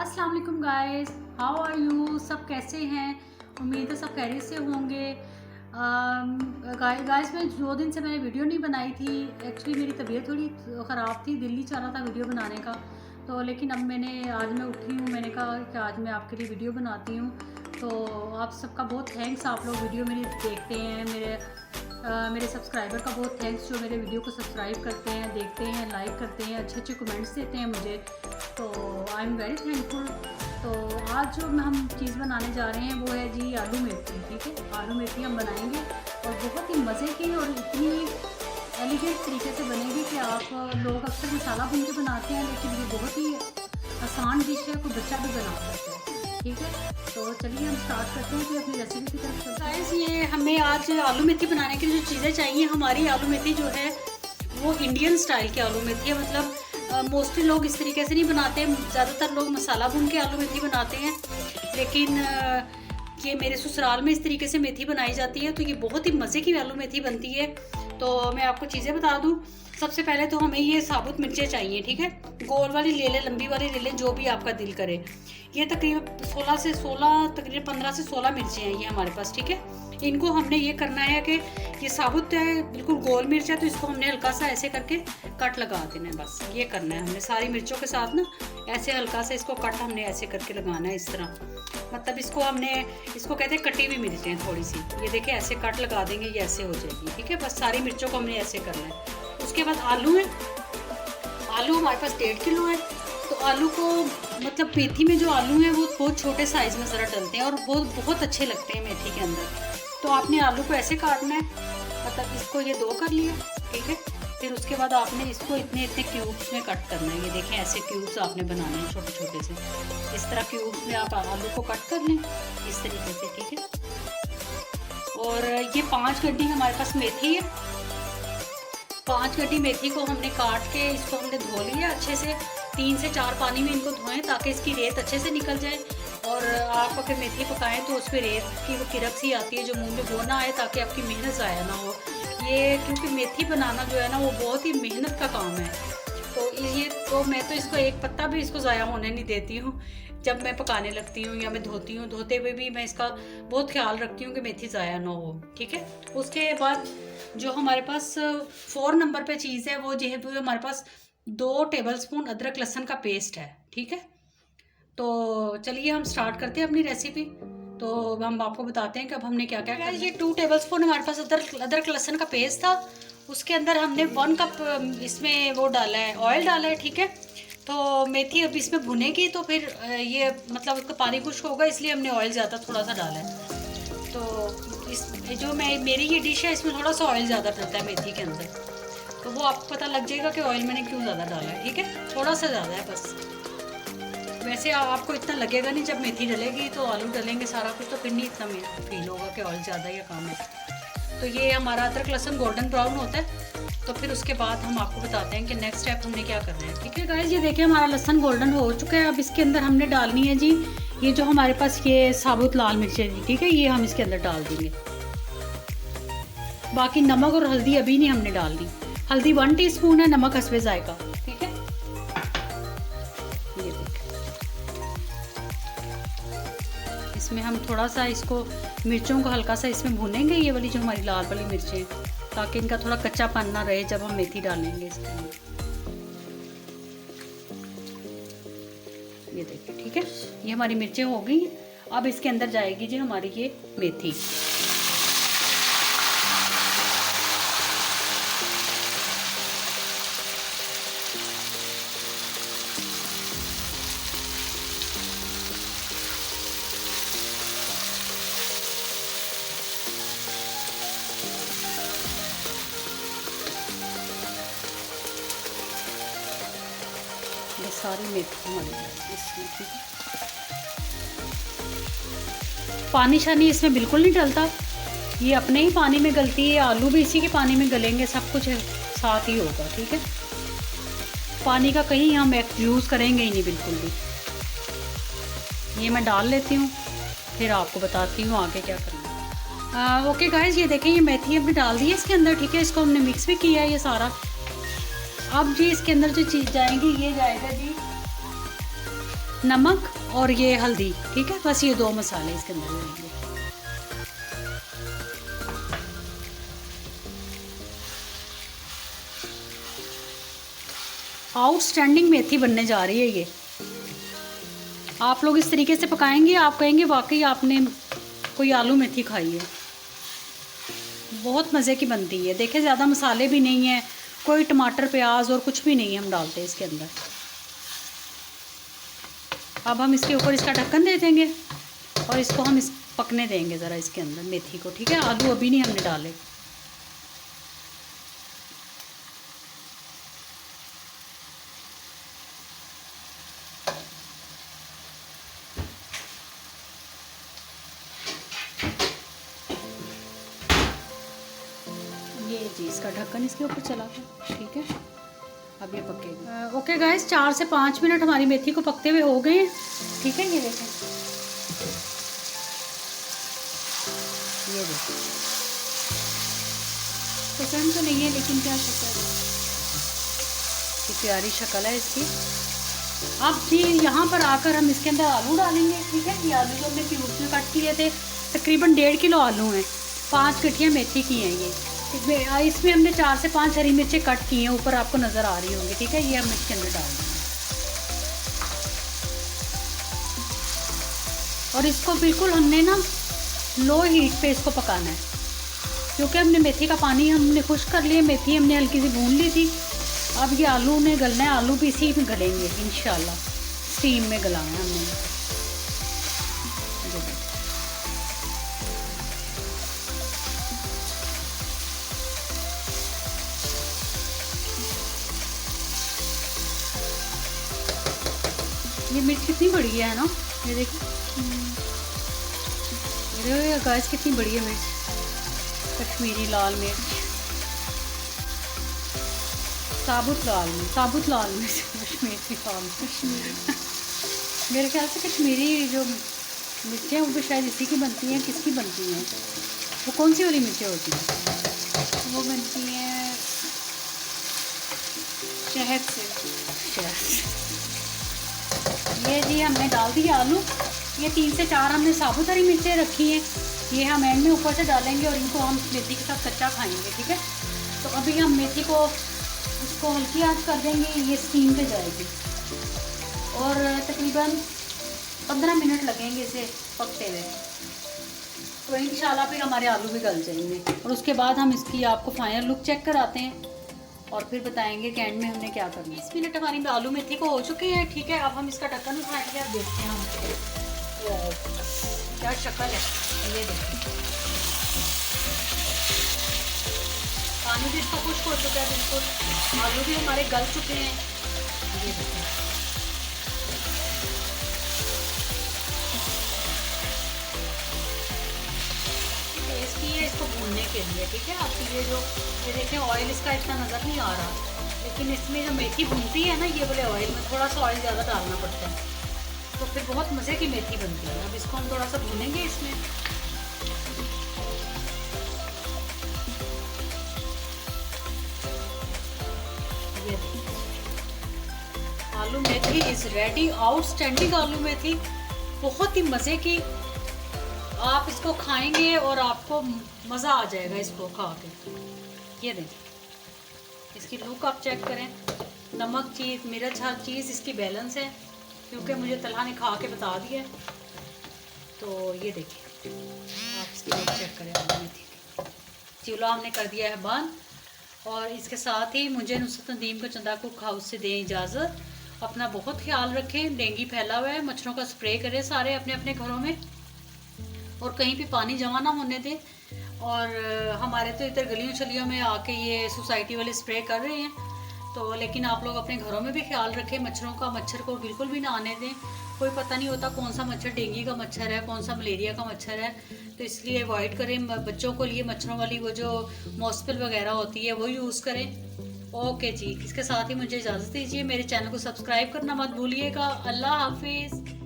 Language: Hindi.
अस्सलाम वालेकुम गाइस, हाउ आर यू? सब कैसे हैं? उम्मीद है सब खैरियत से होंगे। गाइस मैं 2 दिन से मैंने वीडियो नहीं बनाई थी। एक्चुअली मेरी तबीयत थोड़ी ख़राब थी, दिल नहीं चाह रहा था वीडियो बनाने का। तो लेकिन अब आज मैं उठी हूँ, मैंने कहा कि आज मैं आपके लिए वीडियो बनाती हूँ। तो आप सबका बहुत थैंक्स, आप लोग वीडियो मेरी देखते हैं। मेरे सब्सक्राइबर का बहुत थैंक्स जो मेरे वीडियो को सब्सक्राइब करते हैं, देखते हैं, लाइक करते हैं, अच्छे अच्छे कमेंट्स देते हैं मुझे। तो आई एम वेरी थैंकफुल। तो आज जो हम चीज़ बनाने जा रहे हैं वो है जी आलू मेथी। ठीक है, आलू मेथी हम बनाएंगे और बहुत ही मज़े की और इतनी एलिगेंट तरीके से बनेगी कि आप लोग अक्सर मसाला भून के बनाते हैं, लेकिन ये बहुत ही आसान डिश है, कोई बच्चा भी बना सकता है। ठीक है, तो चलिए हम स्टार्ट करते हैं कि अपनी रेसिपी की तरफ चलते हैं। गाइस ये हमें आज आलू मेथी बनाने के लिए जो चीज़ें चाहिए, हमारी आलू मेथी जो है वो इंडियन स्टाइल की आलू मेथी है। मतलब मोस्टली लोग इस तरीके से नहीं बनाते हैं, ज़्यादातर लोग मसाला भून के आलू मेथी बनाते हैं, लेकिन ये मेरे ससुराल में इस तरीके से मेथी बनाई जाती है। तो ये बहुत ही मज़े की आलू मेथी बनती है। तो मैं आपको चीज़ें बता दूं, सबसे पहले तो हमें ये साबुत मिर्चें चाहिए। ठीक है, गोल वाली ले लें, लंबी वाली ले लें, जो भी आपका दिल करे। ये तकरीबन 15 से 16 मिर्चें हैं ये हमारे पास। ठीक है, इनको हमने ये करना है कि ये साबुत है, बिल्कुल गोल मिर्च है, तो इसको हमने हल्का सा ऐसे करके कट लगा देना है। बस ये करना है हमने सारी मिर्चों के साथ ना, ऐसे हल्का सा इसको कट हमने ऐसे करके लगाना है इस तरह। मतलब इसको कहते हैं कटी हुई मिर्चें थोड़ी सी। ये देखिए ऐसे कट लगा देंगे, ये ऐसे हो जाएगी। ठीक है, बस सारी मिर्चों को हमने ऐसे करना है। उसके बाद आलू है, आलू हमारे पास 1.5 किलो है। तो आलू को मतलब मेथी में जो आलू हैं वो बहुत छोटे साइज़ में ज़रा डलते हैं और बहुत अच्छे लगते हैं मेथी के अंदर। तो आपने आलू को ऐसे काटना है, मतलब इसको ये 2 कर लिया। ठीक है, फिर उसके बाद आपने इसको इतने इतने क्यूब्स में कट करना है। ये देखें ऐसे क्यूब्स आपने बनाने हैं छोटे छोटे से, इस तरह क्यूब्स में आप आलू को कट कर लें इस तरीके से। ठीक है, और ये 5 गड्डी हमारे पास मेथी है। 5 गड्डी मेथी को हमने काट के इसको हमने धो लिया अच्छे से। 3 से 4 पानी में इनको धोएं ताकि इसकी रेत अच्छे से निकल जाए। और आप अगर मेथी पकाएं तो उस पर रेत की वो किरक सी आती है जो मुंह में वो ना आए, ताकि आपकी मेहनत ज़ाया ना हो। ये क्योंकि मेथी बनाना जो है ना वो बहुत ही मेहनत का काम है। तो मैं तो इसको एक पत्ता भी इसको ज़ाया होने नहीं देती हूँ। जब मैं पकाने लगती हूँ या मैं धोती हूँ, धोते हुए भी मैं इसका बहुत ख्याल रखती हूँ कि मेथी ज़ाया ना हो। ठीक है, उसके बाद जो हमारे पास 4 नंबर पे चीज़ है वो जो है हमारे पास 2 टेबलस्पून अदरक लहसुन का पेस्ट है। ठीक है, तो चलिए हम स्टार्ट करते हैं अपनी रेसिपी। तो हम आपको बताते हैं कि अब हमने क्या क्या करना है। ये 2 टेबलस्पून हमारे पास अदरक लहसुन का पेस्ट था। उसके अंदर हमने 1 कप इसमें वो डाला है, ऑयल डाला है। ठीक है, तो मेथी अब इसमें भुनेगी तो फिर ये मतलब उसका पानी खुश्क होगा, इसलिए हमने ऑयल ज़्यादा थोड़ा सा डाला है। तो इस जो मेरी ये डिश है इसमें थोड़ा सा ऑयल ज़्यादा डलता है मेथी के अंदर, तो वो आपको पता लग जाएगा कि ऑयल मैंने क्यों ज़्यादा डाला है। ठीक है, थोड़ा सा ज़्यादा है बस। वैसे आपको इतना लगेगा नहीं, जब मेथी डलेगी तो आलू डलेंगे सारा कुछ, तो फिर नहीं इतना फील होगा कि ऑयल ज़्यादा या कम है। तो ये हमारा अदरक लहसुन गोल्डन ब्राउन होता है, तो फिर उसके बाद हम आपको बताते हैं कि नेक्स्ट स्टेप हमने क्या करना है। ठीक है गाइस, ये देखिए हमारा लहसुन गोल्डन हो चुका है। अब इसके अंदर हमने डालनी है जी ये जो हमारे पास ये साबुत लाल मिर्चें जी। ठीक है, ये हम इसके अंदर डाल देंगे। बाकी नमक और हल्दी अभी नहीं हमने डालनी। हल्दी 1 टीस्पून है, नमक हस्बे जायका। ठीक है, ये देखिए इसमें हम थोड़ा सा इसको मिर्चों को हल्का सा इसमें भूनेंगे, ये वाली जो हमारी लाल वाली मिर्चें, ताकि इनका थोड़ा कच्चापन ना रहे जब हम मेथी डालेंगे इसके अंदर। ये देखिए, ठीक है, ये हमारी मिर्चें हो गई। अब इसके अंदर जाएगी जी हमारी ये मेथी। ये सारी मेथी हमारी इसमें। ठीक है, पानी शानी इसमें बिल्कुल नहीं डलता, ये अपने ही पानी में गलती है। आलू भी इसी के पानी में गलेंगे, सब कुछ साथ ही होगा। ठीक है, पानी का कहीं हम यूज़ करेंगे ही नहीं बिल्कुल भी। ये मैं डाल लेती हूँ, फिर आपको बताती हूँ आगे क्या करना है। ओके गाइस, ये देखें ये मेथी हमने डाल दी है इसके अंदर। ठीक है, इसको हमने मिक्स भी किया है ये सारा। अब जी इसके अंदर जो चीज़ जाएगी ये जाएगा जी नमक और ये हल्दी, ठीक है, बस ये 2 मसाले इसके अंदर रहेंगे। आउटस्टैंडिंग मेथी बनने जा रही है ये। आप लोग इस तरीके से पकाएंगे, आप कहेंगे वाकई आपने कोई आलू मेथी खाई है। बहुत मज़े की बनती है। देखिए ज़्यादा मसाले भी नहीं है, कोई टमाटर प्याज और कुछ भी नहीं हम डालते इसके अंदर। अब हम इसके ऊपर इसका ढक्कन दे देंगे और इसको हम इस पकने देंगे ज़रा इसके अंदर मेथी को, ठीक है। आलू अभी नहीं हमने डाले। ये जी इसका ढक्कन इसके ऊपर चला गया, ठीक है। अब ये पकेगा। ओके गाइस, 4 से 5 मिनट हमारी मेथी को पकते हुए हो गए हैं, ठीक है। ये देखें, ये देखें, पसंद तो नहीं है लेकिन क्या शक्ल है, ये प्यारी शक्ल है इसकी। अब जी यहाँ पर आकर हम इसके अंदर आलू डालेंगे, ठीक है। ये आलू जो हमने क्यूब्स में कट किए थे, तकरीबन 1.5 किलो आलू हैं, 5 गठियाँ मेथी की हैं ये। इसमें हमने 4 से 5 हरी मिर्चें कट की हैं, ऊपर आपको नज़र आ रही होंगी, ठीक है। ये हम इसके अंदर डाल देंगे और इसको बिल्कुल हमने ना लो हीट पे इसको पकाना है, क्योंकि हमने मेथी का पानी हमने खुश्क कर लिया, मेथी हमने हल्की सी भून ली थी। अब ये आलू ने गलना है, आलू भी इसी में गलेंगे इंशाल्लाह, स्टीम में गलाना है हमने। ये मिर्च कितनी बड़ी है ना, ये देखिए, मेरे गाइस कितनी बड़ी है मिर्च, कश्मीरी लाल मिर्च, साबुत लाल मिर्च कश्मीरी लाल मिर्च। मेरे ख्याल से कश्मीरी जो मिर्चें वो भी शायद इसी की बनती हैं। किसकी बनती हैं वो, कौन सी वाली मिर्चें होती हैं? वो बनती हैं शहद से। ये जी हमने डाल दिए आलू। ये 3 से 4 हमने साबुत हरी मिर्चें रखी हैं, ये हम एंड में ऊपर से डालेंगे और इनको हम मेथी के साथ कच्चा खाएंगे, ठीक है। तो अभी हम मेथी को इसको हल्की आंच कर देंगे, ये स्टीम पे जाएगी और तकरीबन 15 मिनट लगेंगे इसे पकते हुए। तो इंशाल्लाह फिर हमारे आलू भी गल जाएंगे और उसके बाद हम इसकी आपको फाइनल लुक चेक कराते हैं और फिर बताएंगे कि एंड में हमने क्या करना है। 20 मिनट हमारी आलू मेथी को हो चुके हैं, ठीक है। अब हम इसका ढक्कन उठाएंगे और देखते हैं हम क्या शक्ल है। ये देखिए पानी भी इसका खुश्क हो चुका है बिल्कुल, आलू भी हमारे गल चुके हैं। ये देखिए टेस्टी है इसको भूनने के लिए, ठीक है। आपकी ये देखें ऑयल इसका इतना नज़र नहीं आ रहा, लेकिन इसमें जो मेथी भूनती है ना ये वाले ऑयल में थोड़ा सा ऑयल ज़्यादा डालना पड़ता है, तो फिर बहुत मज़े की मेथी बनती है। अब इसको हम थोड़ा सा भूनेंगे इसमें। ये आलू मेथी इज़ रेडी, आउटस्टैंडिंग आलू मेथी, बहुत ही मज़े की। आप इसको खाएंगे और आपको मज़ा आ जाएगा इसको खा के। ये देखिए इसकी लुक आप चेक करें, नमक चीज़ मिर्च हर चीज़ इसकी बैलेंस है, क्योंकि मुझे तलहा ने खा के बता दिया। तो ये देखिए आप इसकी लुक चेक करें आलू मेथी की। चूल्हा हमने कर दिया है बंद और इसके साथ ही मुझे नुसरत नदीम को चंदा कुक हाउस से दें इजाज़त। अपना बहुत ख्याल रखें, डेंगू फैला हुआ है, मच्छरों का स्प्रे करें सारे अपने अपने घरों में और कहीं भी पानी जमा ना होने दें। और हमारे तो इधर गलियों छलियों में आके ये सोसाइटी वाले स्प्रे कर रहे हैं, तो लेकिन आप लोग अपने घरों में भी ख्याल रखें, मच्छरों का, मच्छर को बिल्कुल भी ना आने दें। कोई पता नहीं होता कौन सा मच्छर डेंगू का मच्छर है, कौन सा मलेरिया का मच्छर है, तो इसलिए अवॉइड करें। बच्चों को लिए मच्छरों वाली वो जो मॉस्किल वगैरह होती है वो यूज़ करें। ओके जी, इसके साथ ही मुझे इजाज़त दीजिए। मेरे चैनल को सब्सक्राइब करना मत भूलिएगा। अल्लाह हाफिज़।